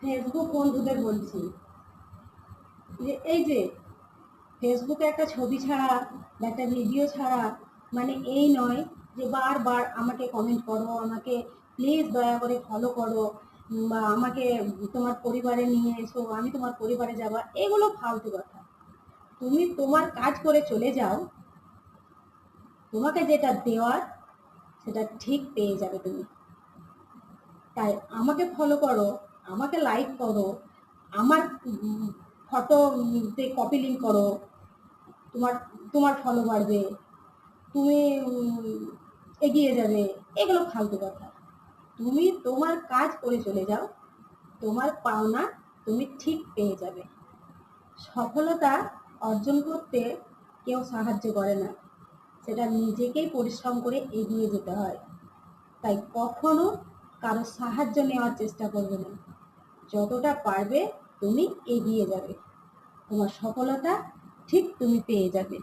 Facebook বন্ধুদের বলছি যে এই যে ফেসবুকে একটা ছবি ছাড়া বা একটা ভিডিও ছাড়া মানে এই নয় যে বারবার আমাকে কমেন্ট করো, আমাকে প্লিজ দয়া করে ফলো করো, বা আমাকে তোমার পরিবারে নিয়ে এসো, আমি তোমার পরিবারে যাবো। এগুলো ফালতু কথা। তুমি তোমার কাজ করে চলে যাও, তোমাকে যেটা দেওয়ার সেটা ঠিক পেয়ে যাবে তুমি। তাই আমাকে ফলো করো, আমাকে লাইক করো, আমার ফটোতে কপি লিঙ্ক করো, তোমার তোমার ফলো বাড়বে, তুমি এগিয়ে যাবে। এগুলো ফালতু কথা। তুমি তোমার কাজ করে চলে যাও, তোমার পাওনা তুমি ঠিক পেয়ে যাবে। সফলতা অর্জন করতে কেউ সাহায্য করে না, সেটা নিজেকেই পরিশ্রম করে এগিয়ে যেতে হয়। তাই কখনো কারো সাহায্য নেওয়ার চেষ্টা করবে না। যতটা পারবে তুমি এগিয়ে যাবে, তোমার সফলতা ঠিক তুমি পেয়ে যাবে।